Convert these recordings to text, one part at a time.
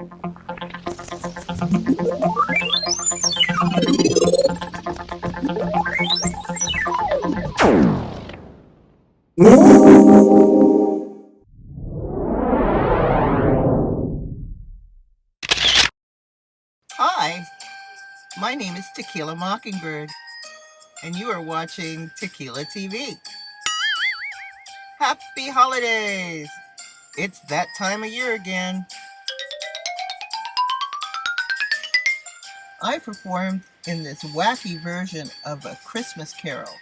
Hi, my name is Tequila Mockingbird, and you are watching Tequila TV. Happy holidays! It's that time of year again. I performed in this wacky version of a Christmas carol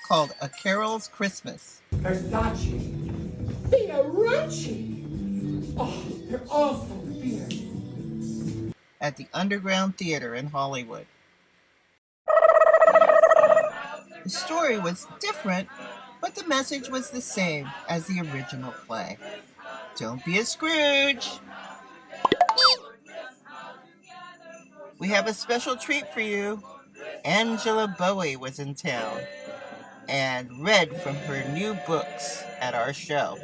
called A Carol's Christmas. Versace, Fiorucci. Oh, they're all so fierce. At the Underground Theater in Hollywood. The story was different, but the message was the same as the original play. Don't be a Scrooge. We have a special treat for you. Angie Bowie was in town and read from her new books at our show.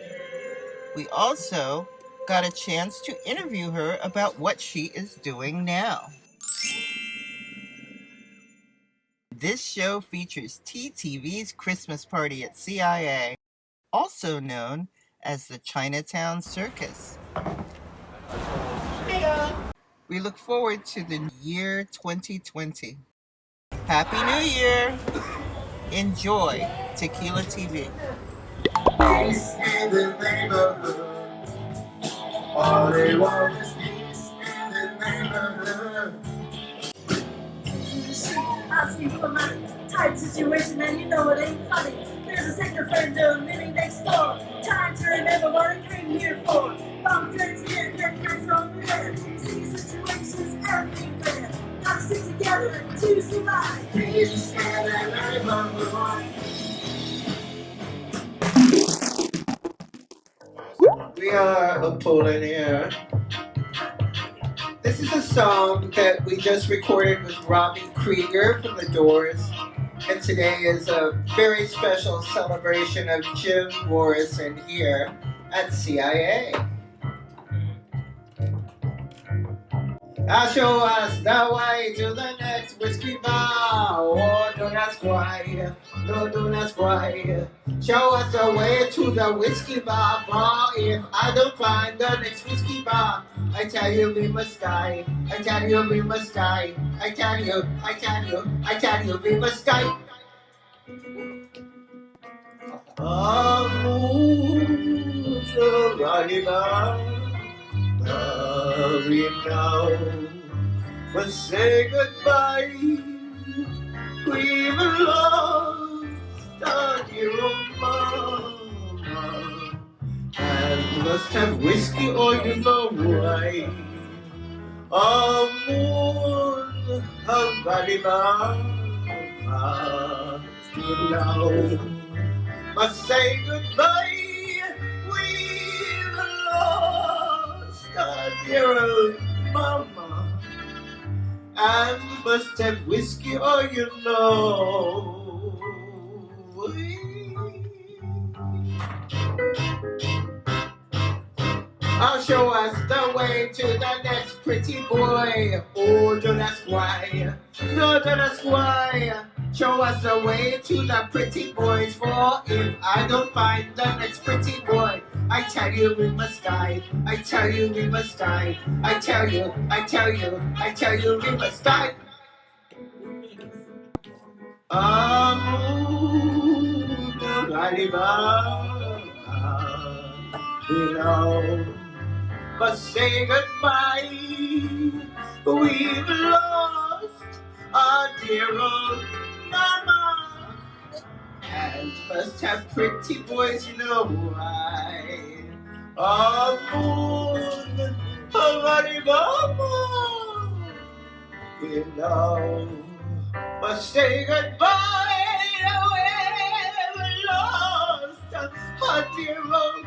We also got a chance to interview her about what she is doing now. This show features TTV's Christmas Party at CIA, also known as the Chinatown Circus. We look forward to the year 2020. Happy New Year! Enjoy Tequila TV. Peace in the neighborhood. All they want is peace in the neighborhood. Asking for money, tight situation, and you know it ain't funny. There's a sicker friend living next door, trying to remember what I came here for. Bum friends here, get friends over there. See situations everywhere. Gotta stick together to survive. Peace in the neighborhood. We are a Poland here. This is a song that we just recorded with Robbie Krieger from The Doors. And today is a very special celebration of Jim Morrison here at CIA. I'll show us the way to the next whiskey bar. Oh, don't ask why. No, don't ask why. Show us the way to the whiskey bar. For if I don't find the next whiskey bar, I tell you we must die. I tell you we must die. I tell you we must die. We now must say goodbye. We've lost our dear old mama, and must have whiskey or you know why. Moon, we now must say goodbye. We've lost our dear old mama, and must have whiskey or you know. I'll show us the way to the next pretty boy. Oh, don't ask why. No, don't ask why. Show us the way to the pretty boys. For if I don't find the next pretty boy, I tell you we must die. I tell you we must die. I tell you we must die. You know, but say goodbye. We've lost our dear old mama, and must have pretty boys, you know why. Moon, mama, we know, but say goodbye. We've lost our dear old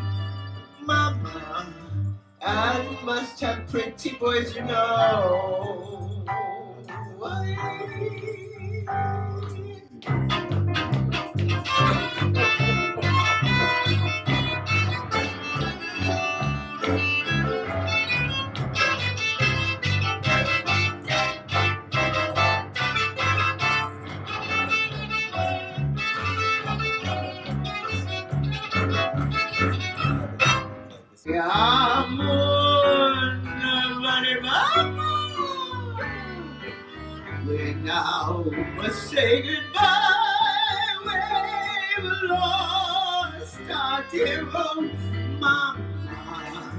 mama, and must have pretty boys, you know. now must say goodbye. Wave a long star home, Mama.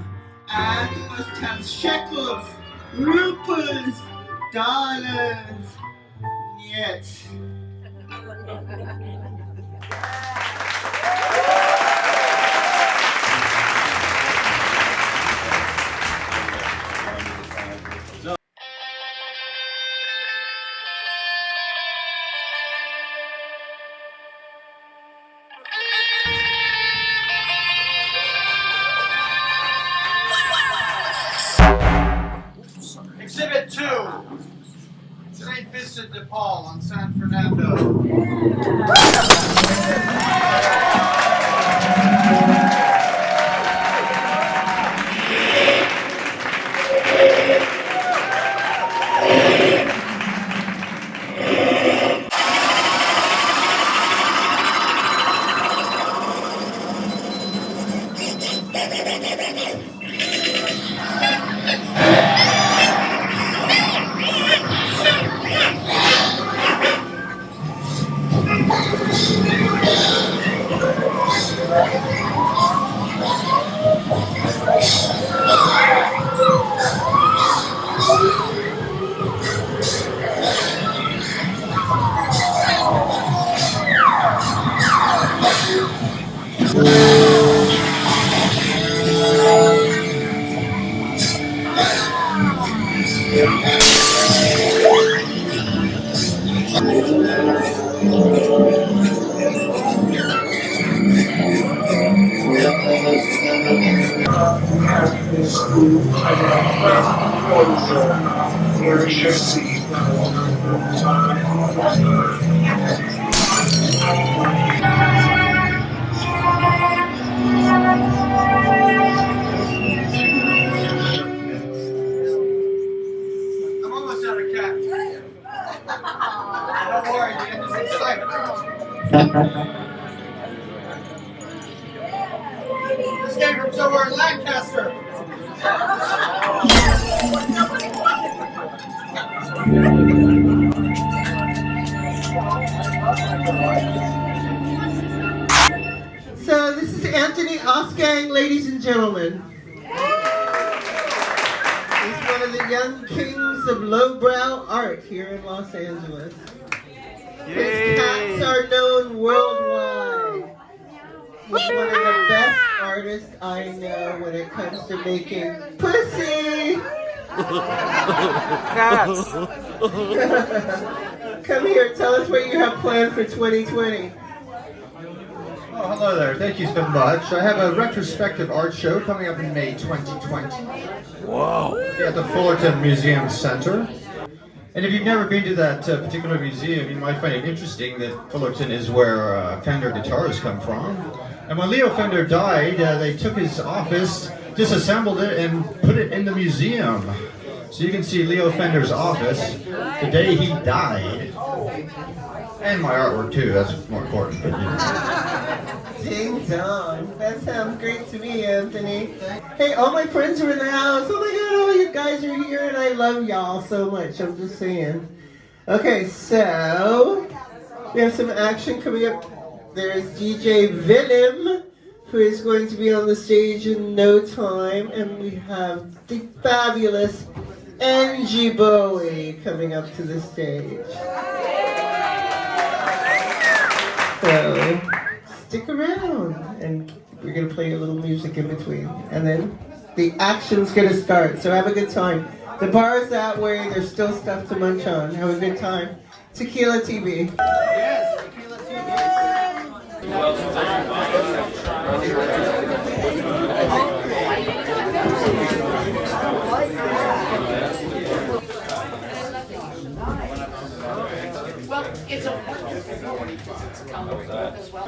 And you must have shekels, rupees, dollars, yet. Exhibit 2, St. Vincent de Paul on San Fernando. I'm almost out of cat. Don't worry, the end is in sight. This came from somewhere in Lancaster. So this is Anthony Osgang, ladies and gentlemen. He's one of the young kings of lowbrow art here in Los Angeles. His cats are known worldwide. He's one of the best artists I know when it comes to making pussy. Cats. Come here, tell us what you have planned for 2020. Oh, hello there. Thank you so much. I have a retrospective art show coming up in May 2020. Wow. At the Fullerton Museum Center. And if you've never been to that particular museum, you might find it interesting that Fullerton is where Fender guitars come from. And when Leo Fender died, they took his office, disassembled it, and put it in the museum. So you can see Leo Fender's office the day he died. And my artwork too, that's more important. But, you know. Ding dong. That sounds great to me, Anthony. Hey, all my friends are in the house. Oh my god, all you guys are here and I love y'all so much. I'm just saying. Okay, so we have some action coming up. There's DJ Willem, who is going to be on the stage in no time. And we have the fabulous Angie Bowie coming up to the stage. So stick around, and we're going to play a little music in between. And then the action's going to start, so have a good time. The bar is that way, there's still stuff to munch on. Have a good time. Tequila TV. Yes, Tequila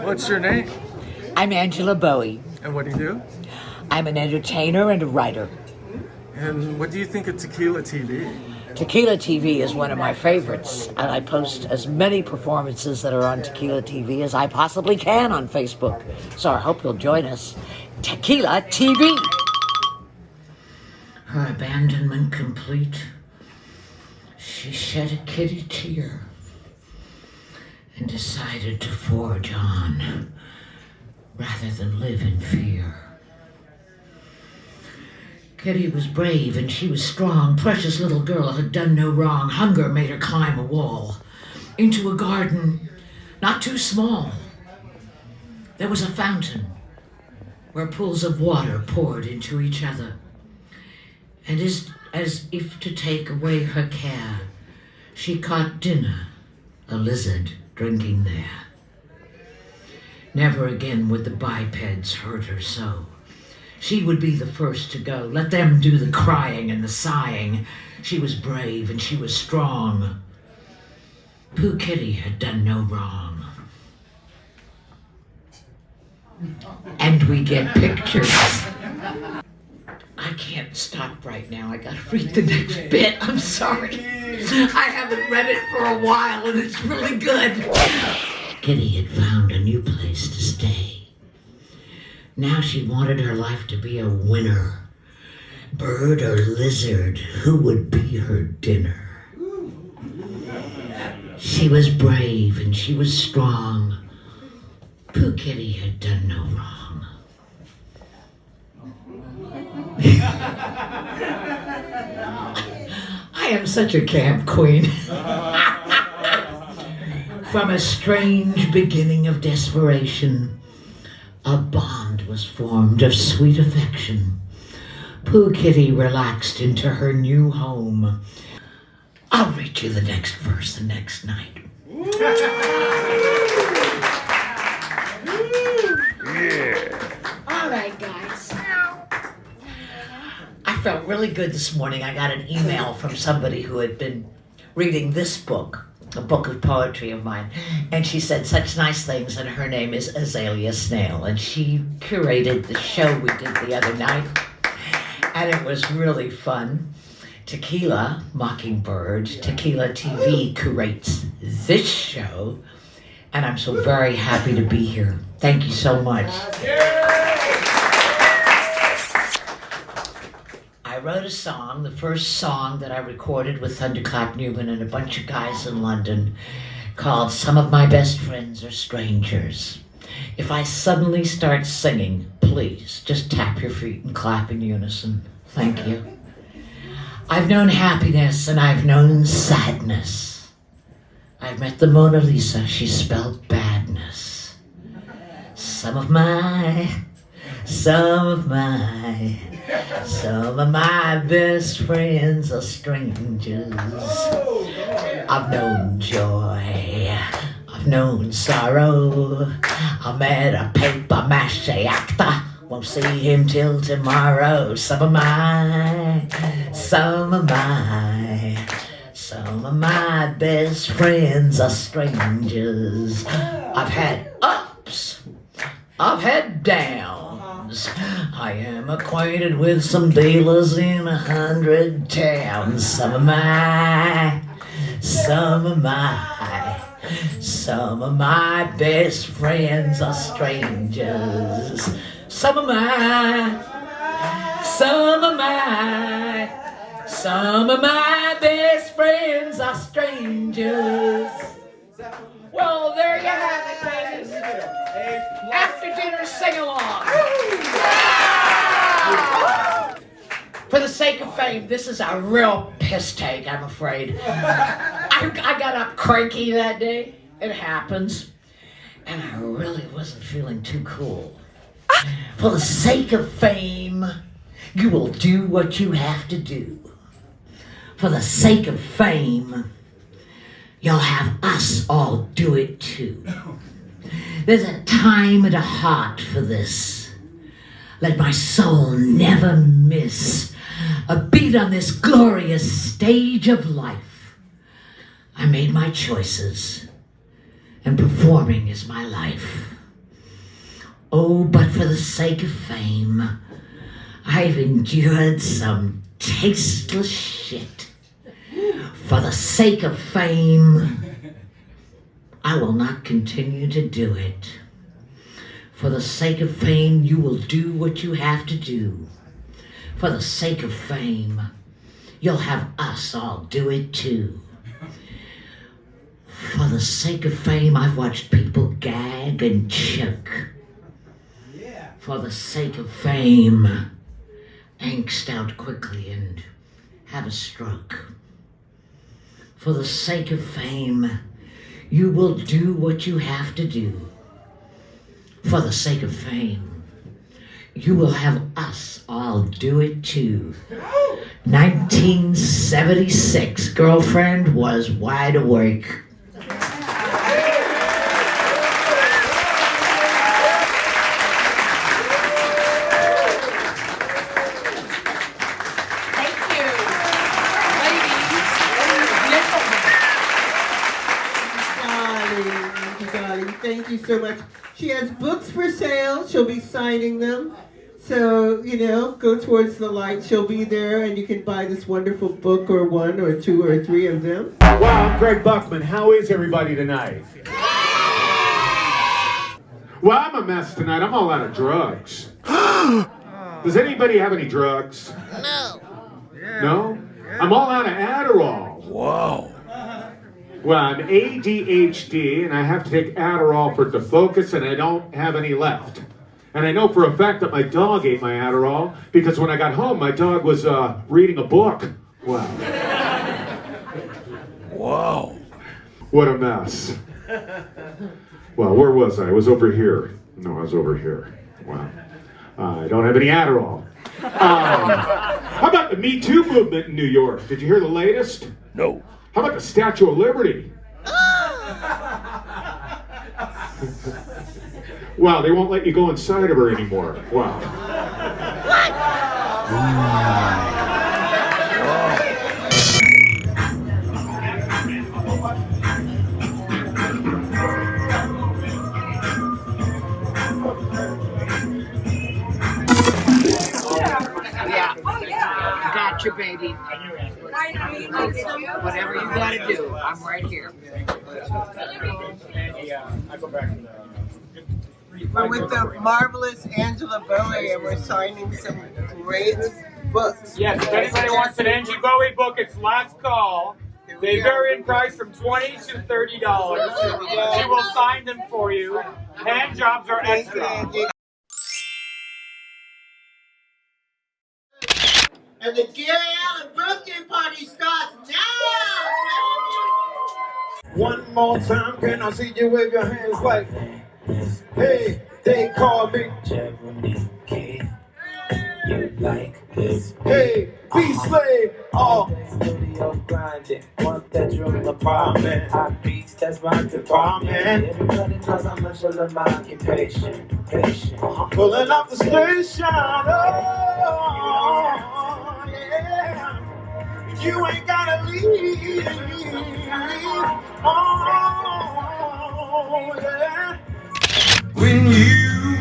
What's your name? I'm Angela Bowie. And what do you do? I'm an entertainer and a writer. And what do you think of Tequila TV? Tequila TV is one of my favorites, and I post as many performances that are on Tequila TV as I possibly can on Facebook. So I hope you'll join us. Tequila TV! Her abandonment complete. She shed a kitty tear and decided to forge on rather than live in fear. Kitty was brave and she was strong. Precious little girl had done no wrong. Hunger made her climb a wall into a garden not too small. There was a fountain where pools of water poured into each other. And as if to take away her care, she caught dinner, a lizard drinking there. Never again would the bipeds hurt her so. She would be the first to go. Let them do the crying and the sighing. She was brave and she was strong. Pooh Kitty had done no wrong. And we get pictures. I can't stop right now. I gotta read the next bit. I'm sorry. I haven't read it for a while and it's really good. Kitty had found a new place to stay. Now she wanted her life to be a winner. Bird or lizard, who would be her dinner? She was brave and she was strong. Pooh Kitty had done no wrong. I am such a camp queen. From a strange beginning of desperation, a bond was formed of sweet affection. Pooh Kitty relaxed into her new home. I'll read you the next verse the next night. All right, guys. I felt really good this morning. I got an email from somebody who had been reading this book, a book of poetry of mine, and she said such nice things, and her name is Azalea Snail, and she curated the show we did the other night, and it was really fun. Tequila Mockingbird, Tequila TV curates this show, and I'm so very happy to be here. Thank you so much. I wrote a song, the first song that I recorded with Thunderclap Newman and a bunch of guys in London, called Some of My Best Friends Are Strangers. If I suddenly start singing, please just tap your feet and clap in unison. Thank you. I've known happiness and I've known sadness. I've met the Mona Lisa, she spelled badness. Some of my best friends are strangers. I've known joy, I've known sorrow. I met a paper mache actor, won't see him till tomorrow. Some of my best friends are strangers. I've had ups, I've had downs. I am acquainted with some dealers in 100 towns. Some of my best friends are strangers. Some of my best friends are strangers. Well, there you have it, ladies. After dinner sing-along. For the sake of fame, this is a real piss take, I'm afraid. I got up cranky that day. It happens. And I really wasn't feeling too cool. For the sake of fame, you will do what you have to do. For the sake of fame, you'll have us all do it too. There's a time and a heart for this. Let my soul never miss a beat on this glorious stage of life. I made my choices, and performing is my life. Oh, but for the sake of fame, I've endured some tasteless shit. For the sake of fame, I will not continue to do it. For the sake of fame, you will do what you have to do. For the sake of fame, you'll have us all do it too. For the sake of fame, I've watched people gag and choke. For the sake of fame, angst out quickly and have a stroke. For the sake of fame, you will do what you have to do. For the sake of fame, you will have us all do it too. 1976, girlfriend was wide awake. Thank you so much. She has books for sale. She'll be signing them. So, go towards the light. She'll be there, and you can buy this wonderful book or one or two or three of them. Wow, I'm Greg Buckman. How is everybody tonight? Well, I'm a mess tonight. I'm all out of drugs. Does anybody have any drugs? No. No? I'm all out of Adderall. Whoa. Well, I'm ADHD, and I have to take Adderall for it to focus, and I don't have any left. And I know for a fact that my dog ate my Adderall, because when I got home, my dog was reading a book. Wow. Wow. What a mess. Well, where was I? I was over here. No, I was over here. Wow. I don't have any Adderall. How about the Me Too movement in New York? Did you hear the latest? No. How about the Statue of Liberty? Wow, they won't let you go inside of her anymore. Wow. Yeah. Gotcha, baby. Whatever you gotta do, I'm right here. We're with the marvelous Angela Bowie, and we're signing some great books. Yes, if anybody wants an Angie Bowie book, it's last call. They vary in price from $20 to $30. She will sign them for you. Hand jobs are extra. And the Gary Allen birthday party starts now! One more time, can I see you wave your hands like, hey, they call me. You like this? Hey, B-Slave, oh. Studio grinding, one bedroom apartment. Hot beats, that's my department. Everybody knows I'm much of my occupation. I'm pulling up the station, oh, yeah. You ain't gotta leave, oh, yeah. When you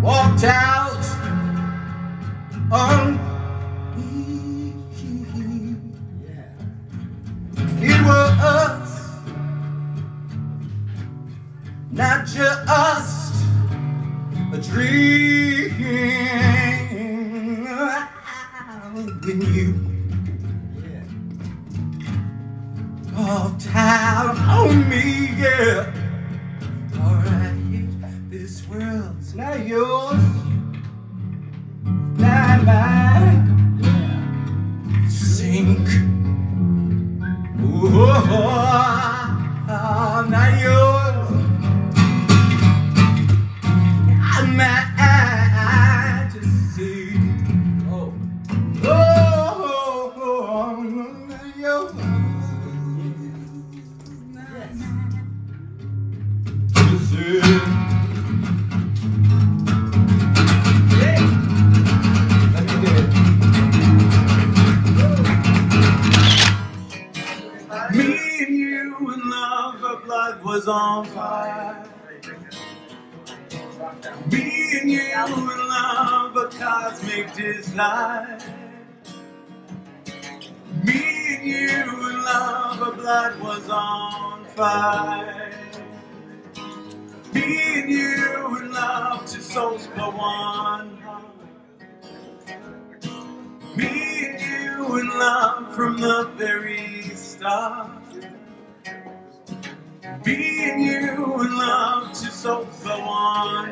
walked out on me, it was not just a dream. When you walked out on me, yeah. Alright, this world's not yours, not mine. Sink. Oh, not yours. I'm mad to see. Oh, not yours. Me and you in love, our blood was on fire. Me and you in love, a cosmic desire. Me and you in love, our blood was on fire. Me and you in love, two souls for one heart. Me and you in love from the very start. me and you in love to so go on.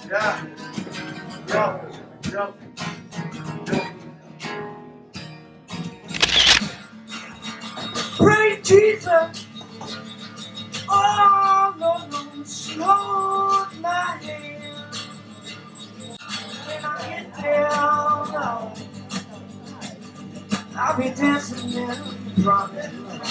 Yeah. Yo. Praise Jesus. Oh, Lord, she holds my hand. When I get down, oh, I'll be dancing in the promised land.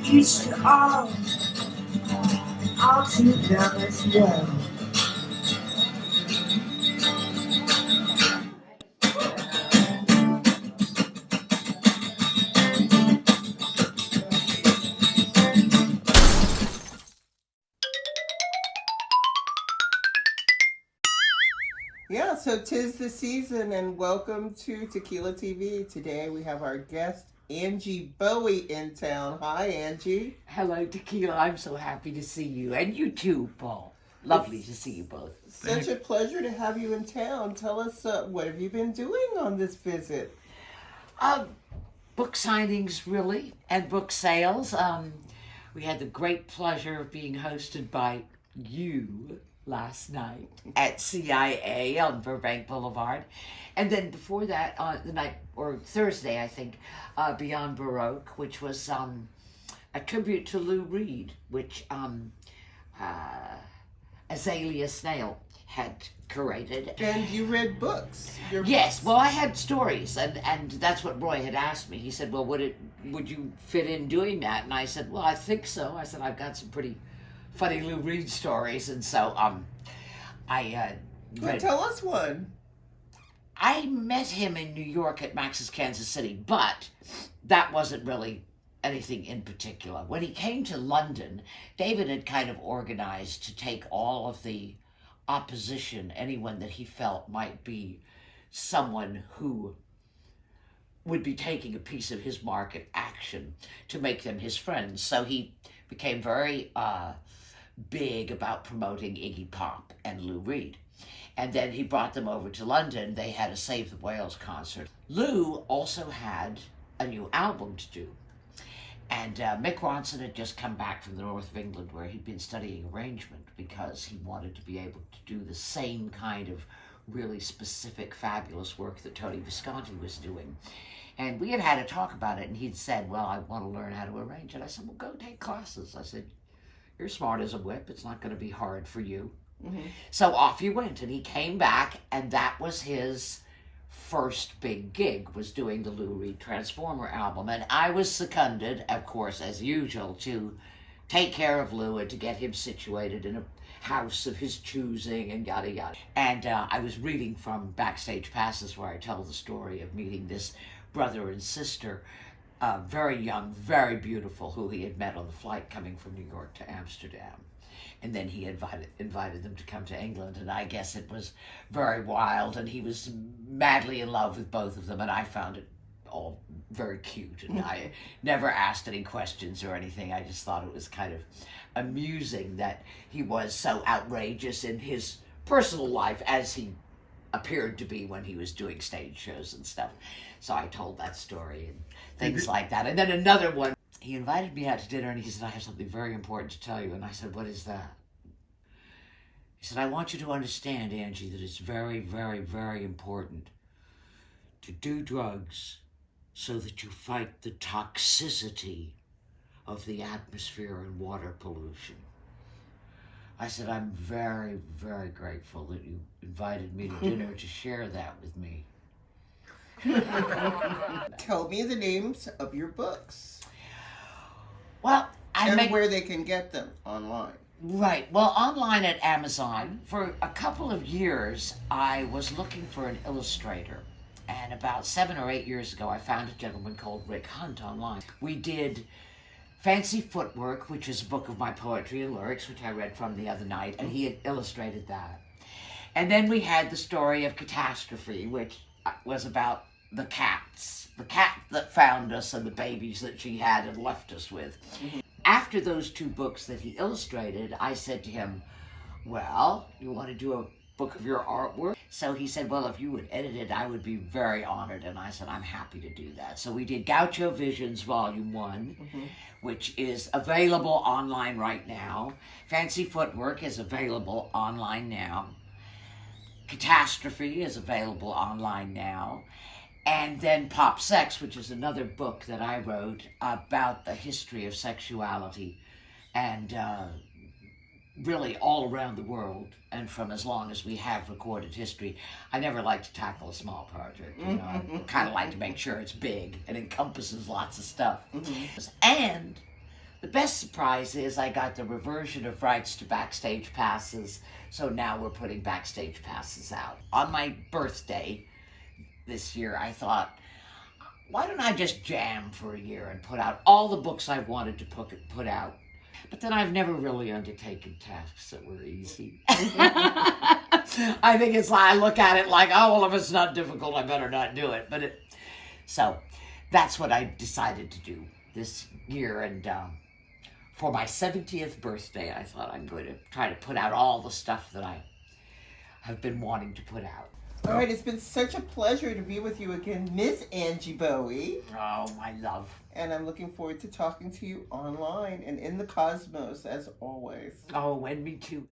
Each to all together, let's go. Yeah, so 'tis the season, and welcome to Tequila TV. Today we have our guest, Angie Bowie, in town. Hi, Angie. Hello, Tequila. I'm so happy to see you. And you too, Paul. Lovely to see you both. Such a pleasure to have you in town. Tell us, what have you been doing on this visit? Book signings, really, and book sales. We had the great pleasure of being hosted by you last night at CIA on Burbank Boulevard. And then before that, the night, or Thursday, I think, Beyond Baroque, which was a tribute to Lou Reed, which Azalea Snail had curated. And you read books. Yes, well, I had stories, and that's what Roy had asked me. He said, well, would you fit in doing that? And I said, well, I think so. I said, I've got some pretty funny Lou Reed stories, and so I Well, tell us one. I met him in New York at Max's Kansas City, but that wasn't really anything in particular. When he came to London, David had kind of organized to take all of the opposition, anyone that he felt might be someone who would be taking a piece of his market action, to make them his friends. So he became very big about promoting Iggy Pop and Lou Reed. And then he brought them over to London. They had a Save the Whales concert. Lou also had a new album to do. And Mick Ronson had just come back from the north of England, where he'd been studying arrangement, because he wanted to be able to do the same kind of really specific, fabulous work that Tony Visconti was doing. And we had had a talk about it, and he'd said, well, I want to learn how to arrange. And I said, well, go take classes. I said, you're smart as a whip. It's not going to be hard for you. Mm-hmm. So off he went, and he came back, and that was his first big gig, was doing the Lou Reed Transformer album. And I was seconded, of course, as usual, to take care of Lou and to get him situated in a house of his choosing and yada yada. And I was reading from Backstage Passes, where I tell the story of meeting this brother and sister, very young, very beautiful, who he had met on the flight coming from New York to Amsterdam. And then he invited them to come to England, and I guess it was very wild, and he was madly in love with both of them, and I found it all very cute, and I never asked any questions or anything. I just thought it was kind of amusing that he was so outrageous in his personal life, as he appeared to be when he was doing stage shows and stuff. So I told that story and things like that. And then another one, he invited me out to dinner, and he said, I have something very important to tell you. And I said, what is that? He said, I want you to understand, Angie, that it's very, very, very important to do drugs so that you fight the toxicity of the atmosphere and water pollution. I said, I'm very, very grateful that you invited me to dinner to share that with me. Tell me the names of your books. Well, and where they can get them online. Right. Well, online at Amazon. For a couple of years, I was looking for an illustrator. And about 7 or 8 years ago, I found a gentleman called Rick Hunt online. We did Fancy Footwork, which is a book of my poetry and lyrics, which I read from the other night, and he had illustrated that. And then we had the story of Catastrophe, which was about the cats. The cat that found us and the babies that she had and left us with. after those 2 books that he illustrated, I said to him, well, you want to do a book of your artwork? So he said, well, if you would edit it, I would be very honored. And I said, I'm happy to do that. So we did Gaucho Visions Volume 1, which is available online right now. Fancy Footwork is available online now. Catastrophe is available online now. And then Pop Sex, which is another book that I wrote about the history of sexuality and really all around the world, and from as long as we have recorded history. I never like to tackle a small project, you know. I kind of like to make sure it's big and encompasses lots of stuff. And the best surprise is I got the reversion of rights to backstage passes, so now we're putting backstage passes out. On my birthday this year, I thought, why don't I just jam for a year and put out all the books I wanted to put out? But then I've never really undertaken tasks that were easy. I think it's like, I look at it like, oh, well, if it's not difficult, I better not do it. So that's what I decided to do this year. And for my 70th birthday, I thought I'm going to try to put out all the stuff that I have been wanting to put out. All right, it's been such a pleasure to be with you again, Miss Angie Bowie. Oh, my love. And I'm looking forward to talking to you online and in the cosmos, as always. Oh, and me too.